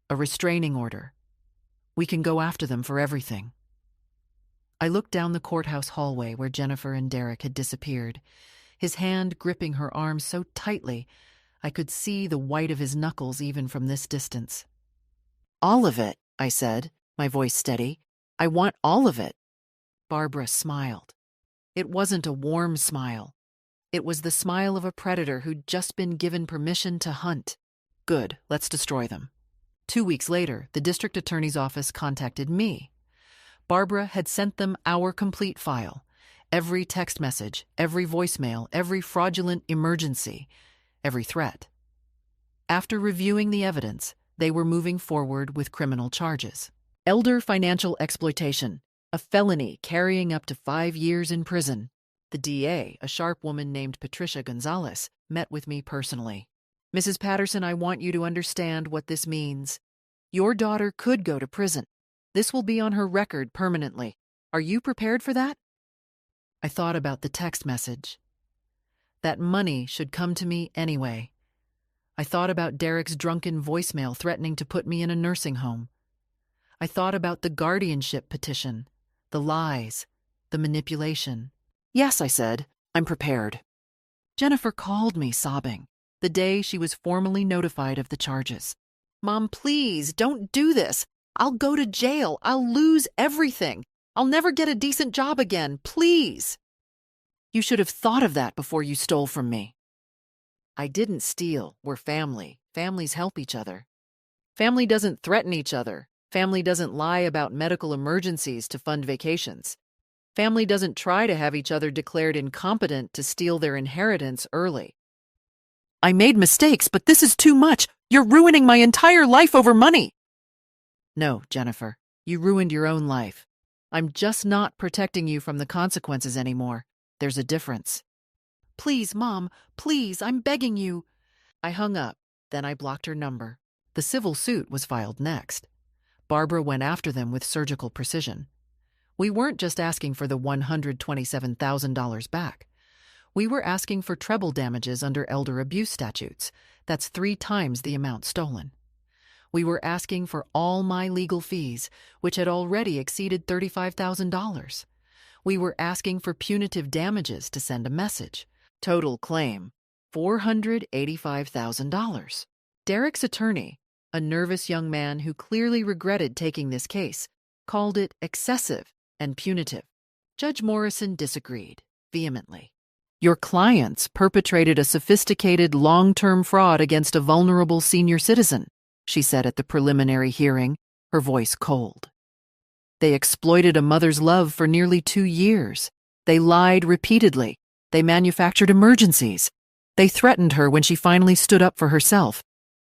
a restraining order. We can go after them for everything. I looked down the courthouse hallway where Jennifer and Derek had disappeared, his hand gripping her arm so tightly I could see the white of his knuckles even from this distance. All of it, I said, my voice steady. I want all of it. Barbara smiled. It wasn't a warm smile. It was the smile of a predator who'd just been given permission to hunt. Good, let's destroy them. 2 weeks later, the district attorney's office contacted me. Barbara had sent them our complete file. Every text message, every voicemail, every fraudulent emergency, every threat. After reviewing the evidence, they were moving forward with criminal charges. Elder financial exploitation, a felony carrying up to 5 years in prison. The DA, a sharp woman named Patricia Gonzalez, met with me personally. Mrs. Patterson, I want you to understand what this means. Your daughter could go to prison. This will be on her record permanently. Are you prepared for that? I thought about the text message. That money should come to me anyway. I thought about Derek's drunken voicemail threatening to put me in a nursing home. I thought about the guardianship petition, the lies, the manipulation. Yes, I said, I'm prepared. Jennifer called me sobbing, the day she was formally notified of the charges. Mom, please, don't do this. I'll go to jail. I'll lose everything. I'll never get a decent job again. Please. You should have thought of that before you stole from me. I didn't steal. We're family. Families help each other. Family doesn't threaten each other. Family doesn't lie about medical emergencies to fund vacations. Family doesn't try to have each other declared incompetent to steal their inheritance early. I made mistakes, but this is too much. You're ruining my entire life over money. No, Jennifer, you ruined your own life. I'm just not protecting you from the consequences anymore. There's a difference. Please, Mom, please, I'm begging you. I hung up, then I blocked her number. The civil suit was filed next. Barbara went after them with surgical precision. We weren't just asking for the $127,000 back. We were asking for treble damages under elder abuse statutes. That's 3 times the amount stolen. We were asking for all my legal fees, which had already exceeded $35,000. We were asking for punitive damages to send a message. Total claim, $485,000. Derek's attorney, a nervous young man who clearly regretted taking this case, called it excessive and punitive. Judge Morrison disagreed vehemently. Your clients perpetrated a sophisticated long-term fraud against a vulnerable senior citizen, she said at the preliminary hearing, her voice cold. They exploited a mother's love for nearly 2 years. They lied repeatedly. They manufactured emergencies. They threatened her when she finally stood up for herself.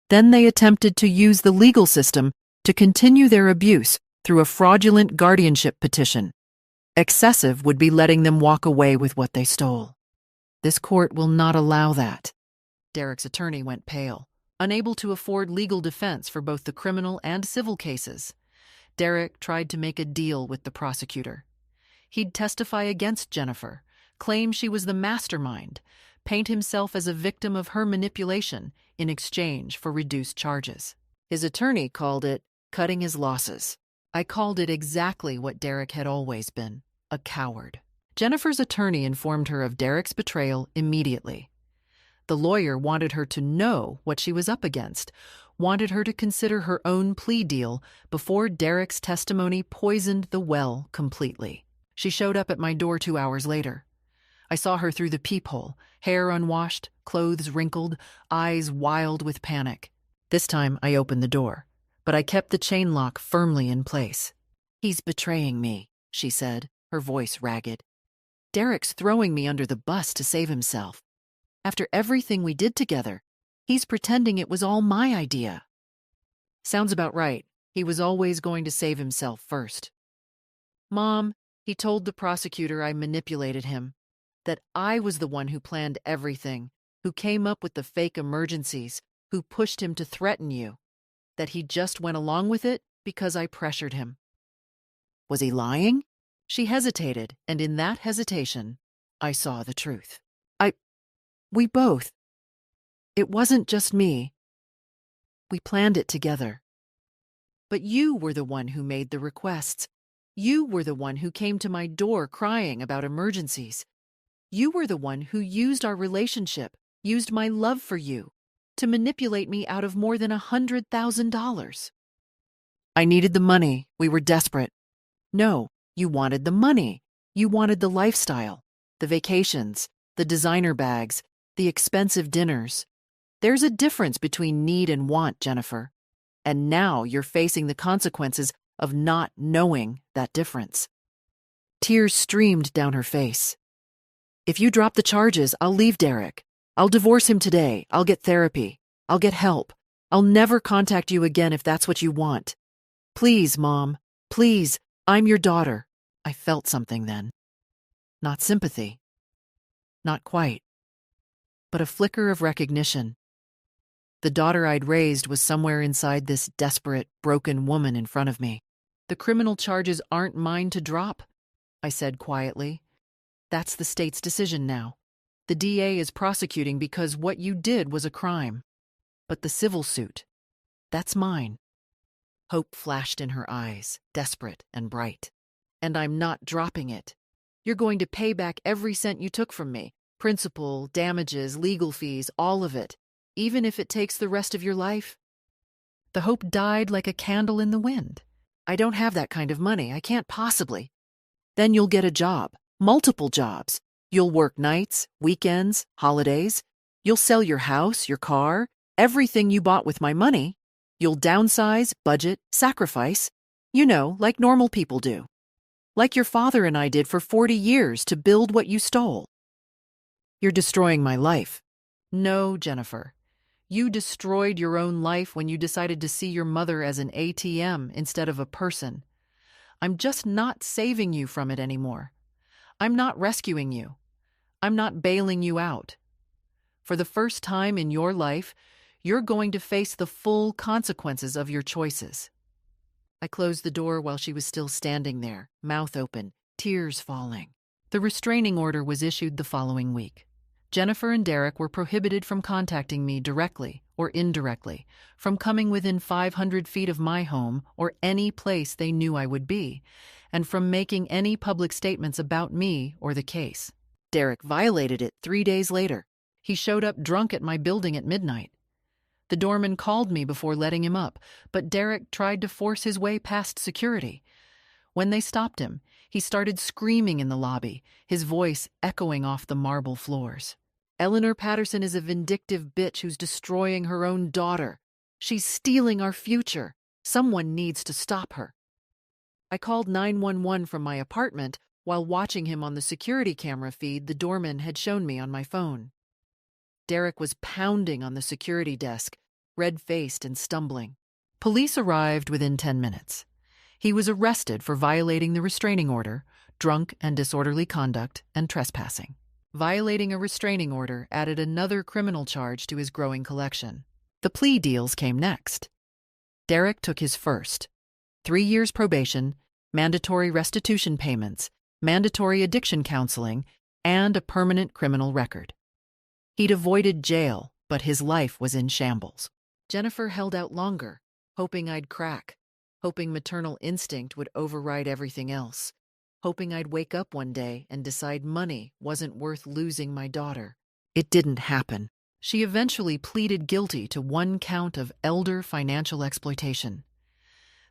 Then they attempted to use the legal system to continue their abuse through a fraudulent guardianship petition. Excessive would be letting them walk away with what they stole. This court will not allow that. Derek's attorney went pale, unable to afford legal defense for both the criminal and civil cases. Derek tried to make a deal with the prosecutor. He'd testify against Jennifer, claim she was the mastermind, paint himself as a victim of her manipulation in exchange for reduced charges. His attorney called it cutting his losses. I called it exactly what Derek had always been, a coward. Jennifer's attorney informed her of Derek's betrayal immediately. The lawyer wanted her to know what she was up against, wanted her to consider her own plea deal before Derek's testimony poisoned the well completely. She showed up at my door 2 hours later. I saw her through the peephole, hair unwashed, clothes wrinkled, eyes wild with panic. This time I opened the door, but I kept the chain lock firmly in place. He's betraying me, she said, her voice ragged. Derek's throwing me under the bus to save himself. After everything we did together, he's pretending it was all my idea. Sounds about right. He was always going to save himself first. Mom, he told the prosecutor I manipulated him, that I was the one who planned everything, who came up with the fake emergencies, who pushed him to threaten you, that he just went along with it because I pressured him. Was he lying? She hesitated, and in that hesitation, I saw the truth. We both. It wasn't just me. We planned it together. But you were the one who made the requests. You were the one who came to my door crying about emergencies. You were the one who used our relationship, used my love for you, to manipulate me out of more than $100,000. I needed the money. We were desperate. No, you wanted the money. You wanted the lifestyle, the vacations, the designer bags, the expensive dinners. There's a difference between need and want, Jennifer. And now you're facing the consequences of not knowing that difference. Tears streamed down her face. If you drop the charges, I'll leave Derek. I'll divorce him today. I'll get therapy. I'll get help. I'll never contact you again if that's what you want. Please, Mom. Please, I'm your daughter. I felt something then. Not sympathy. Not quite. But a flicker of recognition. The daughter I'd raised was somewhere inside this desperate, broken woman in front of me. The criminal charges aren't mine to drop, I said quietly. That's the state's decision now. The DA is prosecuting because what you did was a crime. But the civil suit, that's mine. Hope flashed in her eyes, desperate and bright. And I'm not dropping it. You're going to pay back every cent you took from me. Principal, damages, legal fees, all of it, even if it takes the rest of your life. The hope died like a candle in the wind. I don't have that kind of money. I can't possibly. Then you'll get a job, multiple jobs. You'll work nights, weekends, holidays. You'll sell your house, your car, everything you bought with my money. You'll downsize, budget, sacrifice. You know, like normal people do. Like your father and I did for 40 years to build what you stole. You're destroying my life. No, Jennifer. You destroyed your own life when you decided to see your mother as an ATM instead of a person. I'm just not saving you from it anymore. I'm not rescuing you. I'm not bailing you out. For the first time in your life, you're going to face the full consequences of your choices. I closed the door while she was still standing there, mouth open, tears falling. The restraining order was issued the following week. Jennifer and Derek were prohibited from contacting me directly or indirectly, from coming within 500 feet of my home or any place they knew I would be, and from making any public statements about me or the case. Derek violated it 3 days later. He showed up drunk at my building at midnight. The doorman called me before letting him up, but Derek tried to force his way past security. When they stopped him, he started screaming in the lobby, his voice echoing off the marble floors. Eleanor Patterson is a vindictive bitch who's destroying her own daughter. She's stealing our future. Someone needs to stop her. I called 911 from my apartment while watching him on the security camera feed the doorman had shown me on my phone. Derek was pounding on the security desk, red-faced and stumbling. Police arrived within 10 minutes. He was arrested for violating the restraining order, drunk and disorderly conduct, and trespassing. Violating a restraining order added another criminal charge to his growing collection. The plea deals came next. Derek took his first: 3 years probation, mandatory restitution payments, mandatory addiction counseling, and a permanent criminal record. He'd avoided jail, but his life was in shambles. Jennifer held out longer, hoping I'd crack, hoping maternal instinct would override everything else, hoping I'd wake up one day and decide money wasn't worth losing my daughter. It didn't happen. She eventually pleaded guilty to 1 count of elder financial exploitation.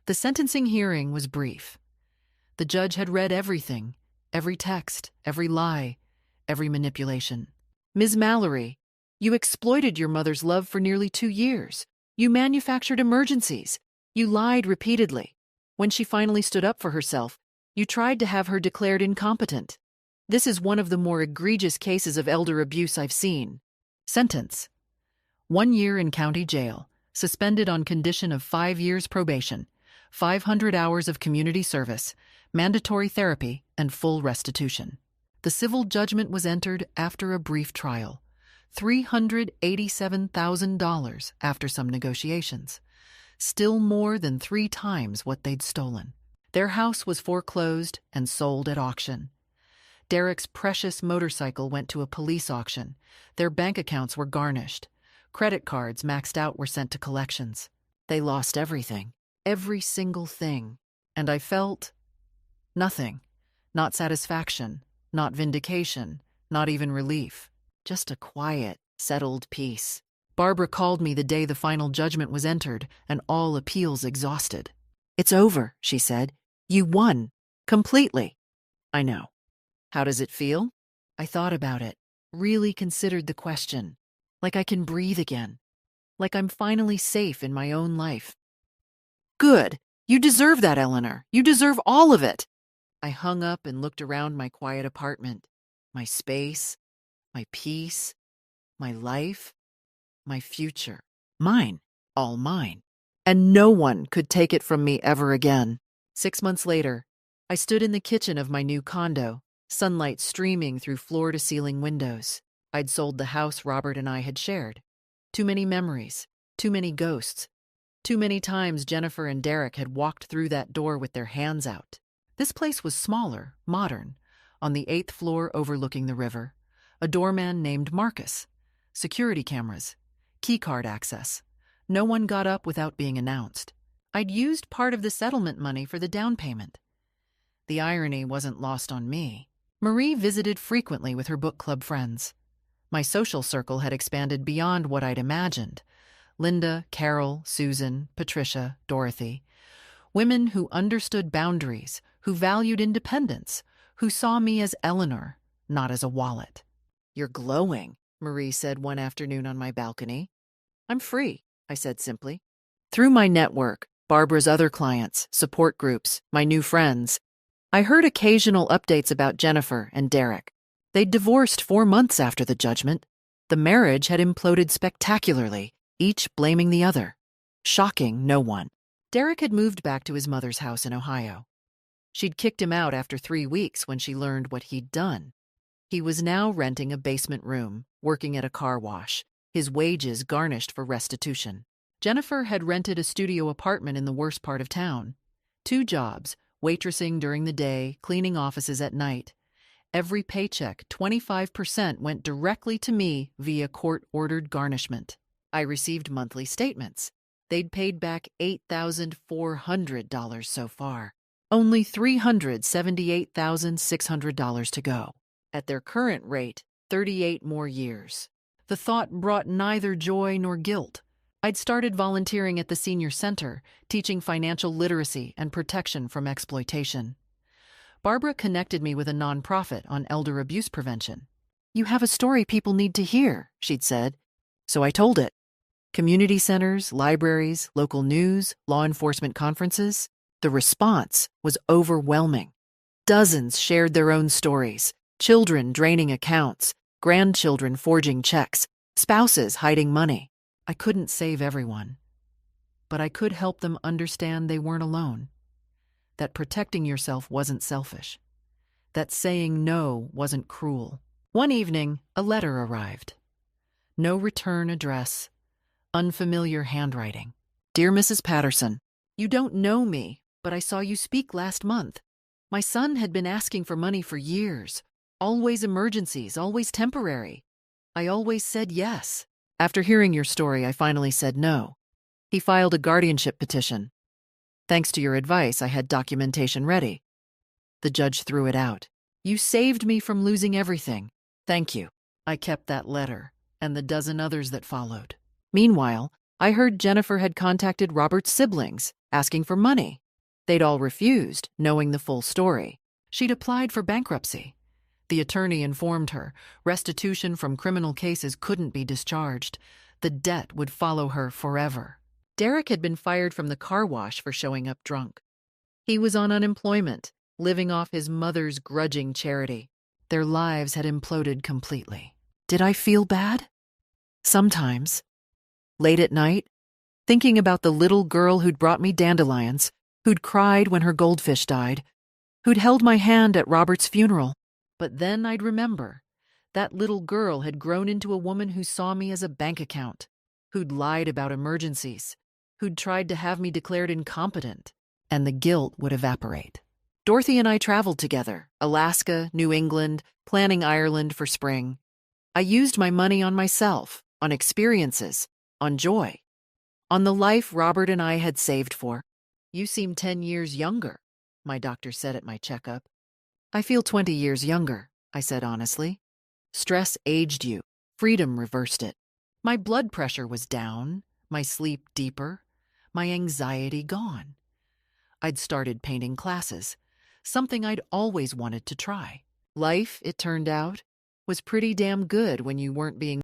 The sentencing hearing was brief. The judge had read everything, every text, every lie, every manipulation. Ms. Mallory, you exploited your mother's love for nearly 2 years. You manufactured emergencies. You lied repeatedly. When she finally stood up for herself, you tried to have her declared incompetent. This is one of the more egregious cases of elder abuse I've seen. Sentence: 1 year in county jail, suspended on condition of 5 years probation, 500 hours of community service, mandatory therapy, and full restitution. The civil judgment was entered after a brief trial. $387,000 after some negotiations. Still more than 3 times what they'd stolen. Their house was foreclosed and sold at auction. Derek's precious motorcycle went to a police auction. Their bank accounts were garnished. Credit cards maxed out were sent to collections. They lost everything. Every single thing. And I felt nothing. Not satisfaction, not vindication, not even relief. Just a quiet, settled peace. Barbara called me the day the final judgment was entered and all appeals exhausted. "It's over," she said. "You won. Completely." I know. How does it feel? I thought about it, really considered the question. Like I can breathe again. Like I'm finally safe in my own life. "Good. You deserve that, Eleanor. You deserve all of it." I hung up and looked around my quiet apartment. My space, my peace, my life, my future. Mine. All mine. And no one could take it from me ever again. 6 months later, I stood in the kitchen of my new condo, sunlight streaming through floor-to-ceiling windows. I'd sold the house Robert and I had shared. Too many memories, too many ghosts. Too many times Jennifer and Derek had walked through that door with their hands out. This place was smaller, modern, on the 8th floor overlooking the river. A doorman named Marcus. Security cameras. Keycard access. No one got up without being announced. I'd used part of the settlement money for the down payment. The irony wasn't lost on me. Marie visited frequently with her book club friends. My social circle had expanded beyond what I'd imagined. Linda, Carol, Susan, Patricia, Dorothy. Women who understood boundaries, who valued independence, who saw me as Eleanor, not as a wallet. "You're glowing," Marie said one afternoon on my balcony. I'm free, I said simply. Through my network, Barbara's other clients, support groups, my new friends, I heard occasional updates about Jennifer and Derek. They'd divorced 4 months after the judgment. The marriage had imploded spectacularly, each blaming the other, shocking no one. Derek had moved back to his mother's house in Ohio. She'd kicked him out after 3 weeks when she learned what he'd done. He was now renting a basement room, working at a car wash, his wages garnished for restitution. Jennifer had rented a studio apartment in the worst part of town. 2 jobs, waitressing during the day, cleaning offices at night. Every paycheck, 25%, went directly to me via court-ordered garnishment. I received monthly statements. They'd paid back $8,400 so far. Only $378,600 to go. At their current rate, 38 more years. The thought brought neither joy nor guilt. I'd started volunteering at the senior center, teaching financial literacy and protection from exploitation. Barbara connected me with a nonprofit on elder abuse prevention. You have a story people need to hear, she'd said. So I told it. Community centers, libraries, local news, law enforcement conferences. The response was overwhelming. Dozens shared their own stories. Children draining accounts, grandchildren forging checks, spouses hiding money. I couldn't save everyone, but I could help them understand they weren't alone, that protecting yourself wasn't selfish, that saying no wasn't cruel. One evening, a letter arrived. No return address, unfamiliar handwriting. Dear Mrs. Patterson, you don't know me, but I saw you speak last month. My son had been asking for money for years, always emergencies, always temporary. I always said yes. After hearing your story, I finally said no. He filed a guardianship petition. Thanks to your advice, I had documentation ready. The judge threw it out. You saved me from losing everything. Thank you. I kept that letter, and the dozen others that followed. Meanwhile, I heard Jennifer had contacted Robert's siblings, asking for money. They'd all refused, knowing the full story. She'd applied for bankruptcy. The attorney informed her restitution from criminal cases couldn't be discharged. The debt would follow her forever. Derek had been fired from the car wash for showing up drunk. He was on unemployment, living off his mother's grudging charity. Their lives had imploded completely. Did I feel bad? Sometimes. Late at night, thinking about the little girl who'd brought me dandelions, who'd cried when her goldfish died, who'd held my hand at Robert's funeral. But then I'd remember, that little girl had grown into a woman who saw me as a bank account, who'd lied about emergencies, who'd tried to have me declared incompetent, and the guilt would evaporate. Dorothy and I traveled together, Alaska, New England, planning Ireland for spring. I used my money on myself, on experiences, on joy, on the life Robert and I had saved for. You seem 10 years younger, my doctor said at my checkup. I feel 20 years younger, I said honestly. Stress aged you. Freedom reversed it. My blood pressure was down, my sleep deeper, my anxiety gone. I'd started painting classes, something I'd always wanted to try. Life, it turned out, was pretty damn good when you weren't being